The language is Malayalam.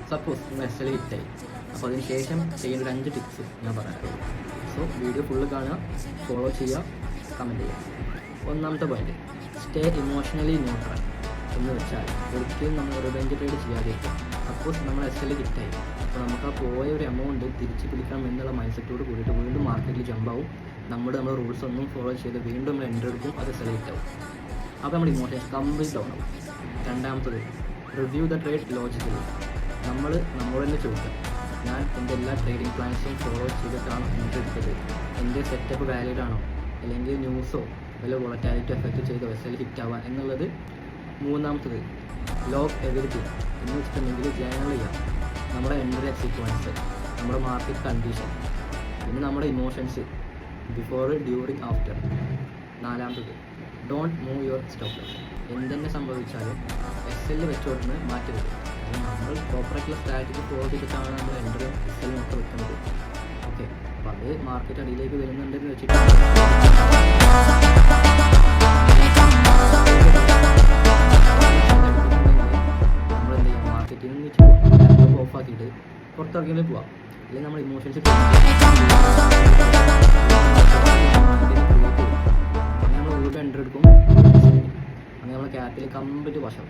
സപ്പോസ് നിങ്ങൾ SL ഹിറ്റായി, അപ്പോൾ അതിന് ശേഷം ചെയ്യേണ്ട ഒരു 5 ടിപ്സ് ഞാൻ പറയാറുള്ളൂ. സോ വീഡിയോ ഫുള്ള് കാണുക, ഫോളോ ചെയ്യുക, കമൻറ്റ് ചെയ്യുക. ഒന്നാമത്തെ പോയിന്റ്, സ്റ്റേ ഇമോഷണലി ന്യൂട്രൽ എന്ന് വെച്ചാൽ ഒരിക്കലും നമ്മൾ റിവെഞ്ച് ട്രേഡ് ചെയ്യാതിരിക്കും. സപ്പോസ് നമ്മൾ SL ഹിറ്റായി, അപ്പോൾ നമുക്ക് ആ പോയ ഒരു എമൗണ്ട് തിരിച്ച് പിടിക്കണം എന്നുള്ള മൈൻഡ് സെറ്റോട് കൂടിയിട്ട് വീണ്ടും മാർക്കറ്റിൽ ജമ്പാവും. നമ്മുടെ റൂൾസ് ഒന്നും ഫോളോ ചെയ്ത് വീണ്ടും നമ്മൾ എൻട്രി എടുക്കും, അത് SL ഹിറ്റാവും. അപ്പോൾ നമ്മുടെ ഇമോഷൻസ് കംപ്ലീറ്റ് ഡൗൺ ആവും. രണ്ടാമത്തത്, റിവ്യൂ ദ ട്രേഡ് ലോജിക്കലി. നമ്മളോട് തന്നെ ചോദിക്കാം, ഞാൻ എൻ്റെ എല്ലാ ട്രേഡിംഗ് പ്ലാൻസും ഫോളോ ചെയ്തിട്ടാണോ എൻട്രി എടുത്തത്, എൻ്റെ സെറ്റപ്പ് വാലിഡ് ആണോ, അല്ലെങ്കിൽ ന്യൂസോ വല്ല വോളറ്റാലിറ്റി എഫക്റ്റ് ചെയ്തോ SL ഹിറ്റ് ആവാൻ എന്നുള്ളത്. മൂന്നാമത്തത്, ലോഗ് എവരിത്തിങ് എന്ന് വെച്ചിട്ടുണ്ടെങ്കിൽ ജനറൽ ചെയ്യാം നമ്മുടെ എൻട്രി സീക്വൻസ്, നമ്മുടെ മാർക്കറ്റ് കണ്ടീഷൻ, പിന്നെ നമ്മുടെ ഇമോഷൻസ് ബിഫോർ, ഡ്യൂറിങ്, ആഫ്റ്റർ. നാലാമത്തത്, don't move your stop loss. എന്തെന്നെ സംഭവിച്ചാലും SL വെച്ചോട്ടിന് മാറ്റരുത്. കാരണം നമ്മൾ പ്രോപ്പറായിട്ടുള്ള സ്ട്രാറ്റജി ഫോളോ ചെയ്തിട്ടാണ് നമ്മൾ എൻട്രി SL ഒക്കെ വെക്കുന്നത്. ഓക്കെ, അപ്പോൾ അത് മാർക്കറ്റ് അടിയിലേക്ക് വരുന്നുണ്ടെന്ന് വെച്ചിട്ട് നമ്മളെന്ത് ചെയ്യാം, മാർക്കറ്റിൽ നിന്ന് വെച്ച് ഓഫാക്കിയിട്ട് പുറത്തിറങ്ങിയാലും പോവാം. അല്ലെങ്കിൽ നമ്മൾ ഇമോഷൻസ് നമ്മൾ വീണ്ടും എൻട്രി എടുക്കും, അങ്ങനെ നമ്മൾ ക്യാപിറ്റൽ കംപ്ലീറ്റ് വശം.